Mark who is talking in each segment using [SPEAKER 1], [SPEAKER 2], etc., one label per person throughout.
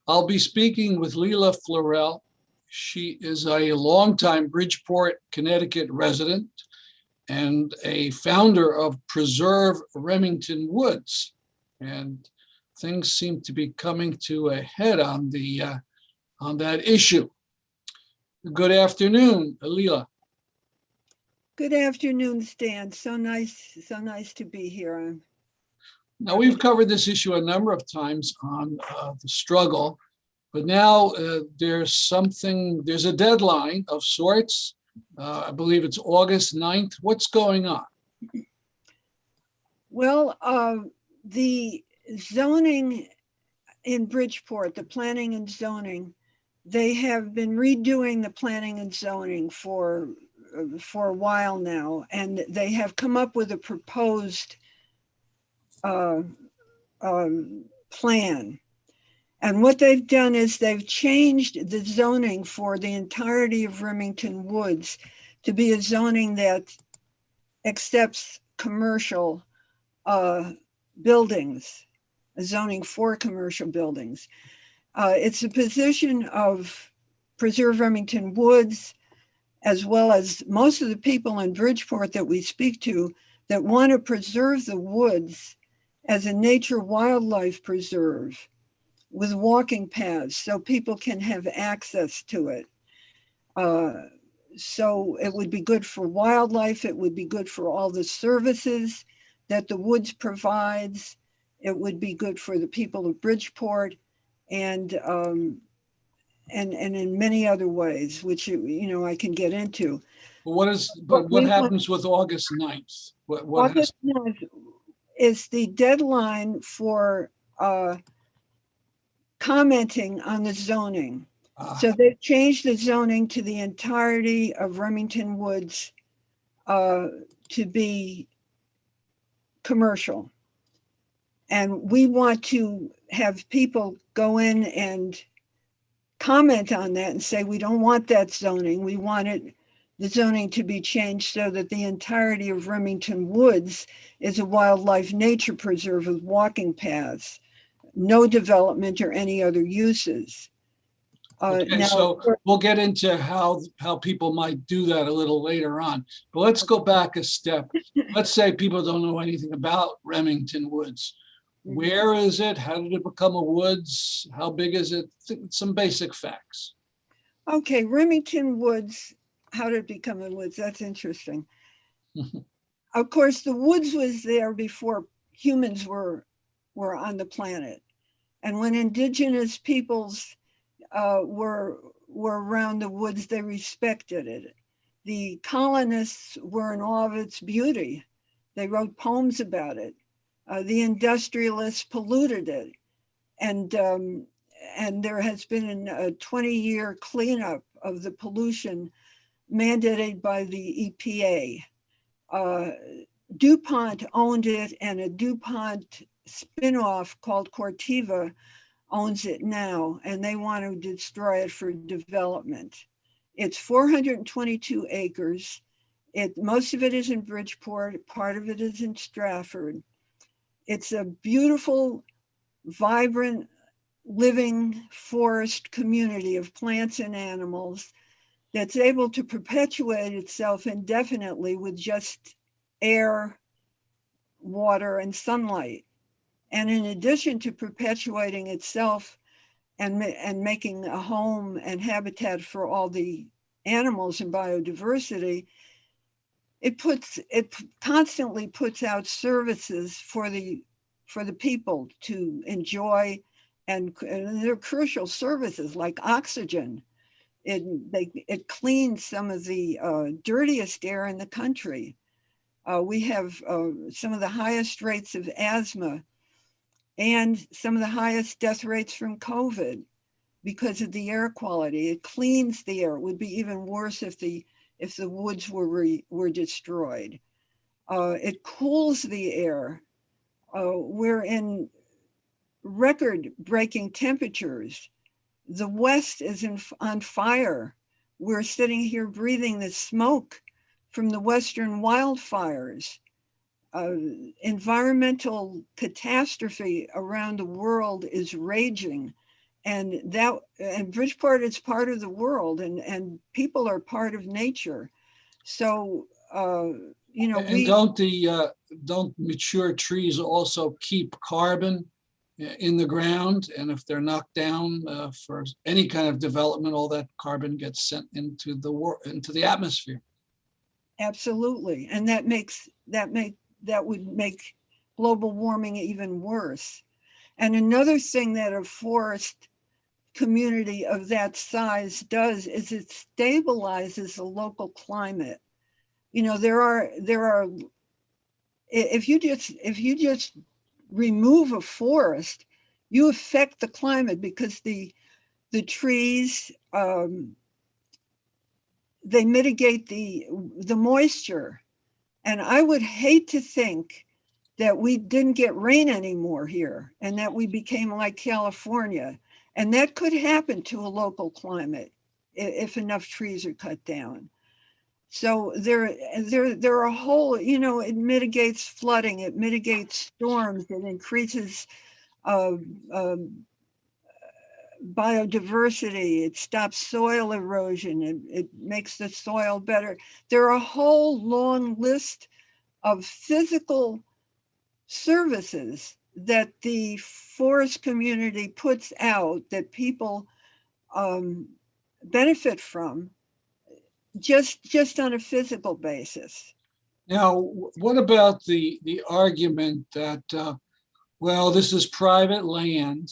[SPEAKER 1] I'll be speaking with Leila Florell. She is a longtime Bridgeport, Connecticut resident and a founder of Preserve Remington Woods. And things seem to be coming to a head on that issue. Good afternoon, Leila.
[SPEAKER 2] Good afternoon, Stan. So nice to be here.
[SPEAKER 1] Now, we've covered this issue a number of times on the struggle, but now there's a deadline of sorts. I believe it's August 9th. What's going on?
[SPEAKER 2] Well, the zoning in Bridgeport, the planning and zoning, they have been redoing the planning and zoning for a while now, and they have come up with a proposed plan. And what they've done is they've changed the zoning for the entirety of Remington Woods to be a zoning that accepts commercial buildings, a zoning for commercial buildings. It's a position of Preserve Remington Woods, as well as most of the people in Bridgeport that we speak to that want to preserve the woods as a nature wildlife preserve with walking paths so people can have access to it. So it would be good for wildlife. It would be good for all the services that the woods provides. It would be good for the people of Bridgeport and in many other ways, which I can get into.
[SPEAKER 1] But what happens with August 9th?
[SPEAKER 2] August 9th is the deadline for commenting on the zoning. So they've changed the zoning to the entirety of Remington Woods to be commercial. And we want to have people go in and comment on that and say, we don't want that zoning. We want the zoning to be changed so that the entirety of Remington Woods is a wildlife nature preserve with walking paths, no development or any other uses.
[SPEAKER 1] Okay, so we'll get into how people might do that a little later on. But let's go back a step. Let's say people don't know anything about Remington Woods. Where is it? How did it become a woods? How big is it? Some basic facts.
[SPEAKER 2] Okay, Remington Woods, how did it become a woods? That's interesting. Of course, the woods was there before humans were on the planet. And when indigenous peoples were around the woods, they respected it. The colonists were in awe of its beauty. They wrote poems about it. The industrialists polluted it. And there has been a 20-year cleanup of the pollution mandated by the EPA. DuPont owned it, and a DuPont spinoff called Corteva owns it now, and they want to destroy it for development. It's 422 acres. Most of it is in Bridgeport, part of it is in Stratford. It's a beautiful, vibrant, living forest community of plants and animals that's able to perpetuate itself indefinitely with just air, water, and sunlight. And in addition to perpetuating itself and making a home and habitat for all the animals and biodiversity, it constantly puts out services for the people to enjoy, and they're crucial services like oxygen. It cleans some of the dirtiest air in the country. We have some of the highest rates of asthma and some of the highest death rates from COVID because of the air quality. It cleans the air. It would be even worse if the woods were destroyed. It cools the air. We're in record-breaking temperatures. The West is on fire. We're sitting here breathing the smoke from the Western wildfires. Environmental catastrophe around the world is raging, And Bridgeport is part of the world, and people are part of nature. So,
[SPEAKER 1] And don't mature trees also keep carbon in the ground? And if they're knocked down for any kind of development, all that carbon gets sent into the atmosphere.
[SPEAKER 2] absolutely. And that would make global warming even worse. And another thing that a forest community of that size does is it stabilizes the local climate. There are if you just remove a forest, you affect the climate because the trees, they mitigate the moisture. And I would hate to think that we didn't get rain anymore here and that we became like California. And that could happen to a local climate if enough trees are cut down. So there are a whole, it mitigates flooding, it mitigates storms, it increases uh, um, biodiversity, it stops soil erosion, it makes the soil better. There are a whole long list of physical services that the forest community puts out that people um, benefit from just on a physical basis.
[SPEAKER 1] Now, what about the argument that, well, this is private land,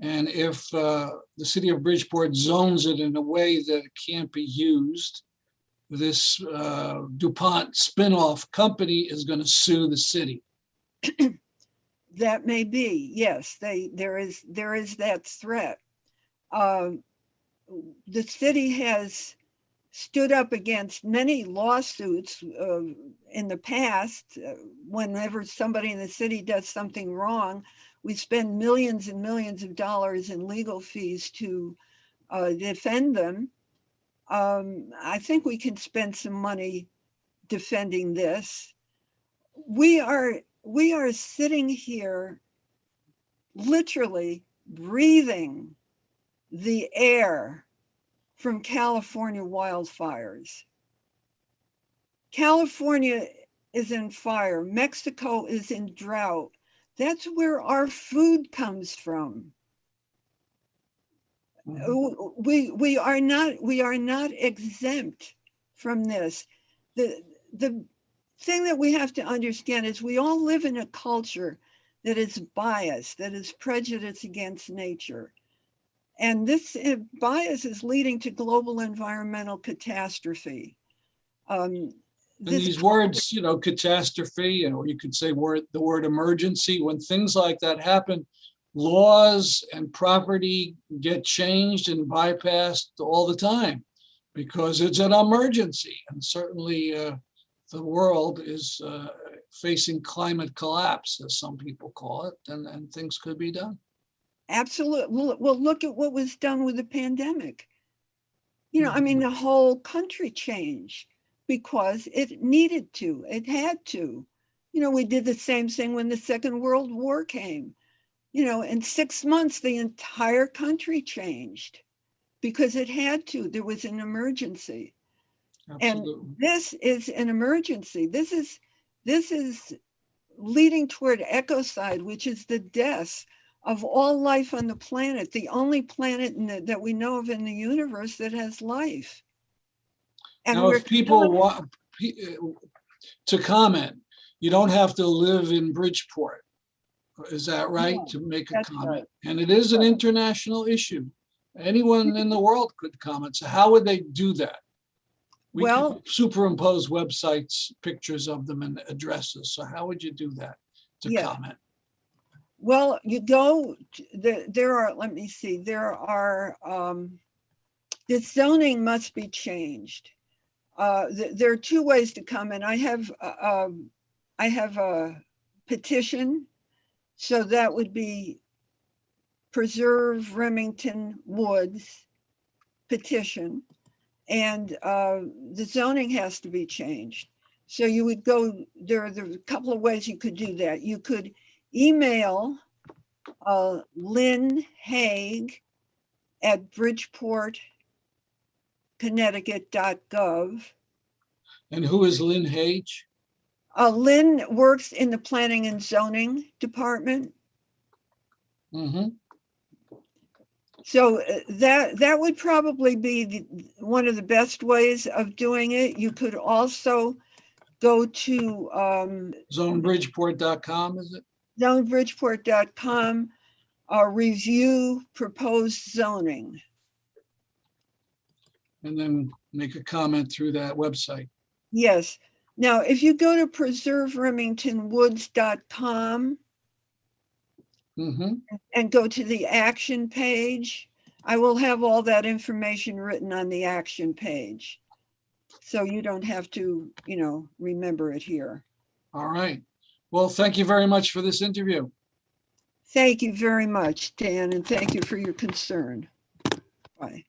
[SPEAKER 1] and if the city of Bridgeport zones it in a way that it can't be used, this DuPont spinoff company is going to sue the city?
[SPEAKER 2] That may be, yes, there is that threat. Um, the city has stood up against many lawsuits in the past. Whenever somebody in the city does something wrong, we spend millions and millions of dollars in legal fees to defend them. I think we can spend some money defending this. We are sitting here literally breathing the air from California wildfires. California is in fire. Mexico is in drought. That's where our food comes from. We are not exempt from this. The thing that we have to understand is we all live in a culture that is biased, that is prejudiced against nature. And this bias is leading to global environmental catastrophe. Um,
[SPEAKER 1] And
[SPEAKER 2] this
[SPEAKER 1] these words, catastrophe, or you could say the word emergency, when things like that happen, laws and property get changed and bypassed all the time because it's an emergency. And certainly the world is facing climate collapse, as some people call it, and things could be done.
[SPEAKER 2] Absolutely. Well, look at what was done with the pandemic. I mean,
[SPEAKER 1] Mhm.
[SPEAKER 2] the whole country changed because it needed to, it had to. We did the same thing when the Second World War came. In 6 months, the entire country changed because it had to. There was an emergency. And
[SPEAKER 1] Absolutely.
[SPEAKER 2] this is an emergency. This is leading toward ecocide, which is the death of all life on the planet, the only planet that we know of in the universe that has life. And
[SPEAKER 1] Now,
[SPEAKER 2] we're
[SPEAKER 1] if people
[SPEAKER 2] killing.
[SPEAKER 1] want to comment, you don't have to live in Bridgeport. Is that right?
[SPEAKER 2] No,
[SPEAKER 1] To make a
[SPEAKER 2] that's
[SPEAKER 1] comment?
[SPEAKER 2] right.
[SPEAKER 1] And it is an international issue. Anyone in the world could comment. So how would they do that? We could
[SPEAKER 2] Well,
[SPEAKER 1] superimpose websites, pictures of them and addresses. So how would you do that to
[SPEAKER 2] yeah.
[SPEAKER 1] comment?
[SPEAKER 2] Well, you go, there are, let me see, the zoning must be changed. There are two ways to comment. I have a petition. So that would be Preserve Remington Woods petition. And the zoning has to be changed. So you would go, there are a couple of ways you could do that. You could email Lynn Haig at bridgeportconnecticut.gov.
[SPEAKER 1] And who is Lynn Hage?
[SPEAKER 2] Lynn works in the Planning and Zoning Department.
[SPEAKER 1] Mm-hmm.
[SPEAKER 2] So that would probably be one of the best ways of doing it. You could also go to
[SPEAKER 1] Zonebridgeport.com, is it?
[SPEAKER 2] zonebridgeport.com, review proposed zoning.
[SPEAKER 1] And then make a comment through that website.
[SPEAKER 2] Yes. Now, if you go to preserveremingtonwoods.com
[SPEAKER 1] Mm-hmm.
[SPEAKER 2] and go to the action page, I will have all that information written on the action page. So you don't have to, remember it here.
[SPEAKER 1] All right. Well, thank you very much for this interview.
[SPEAKER 2] Thank you very much, Dan, and thank you for your concern. Bye.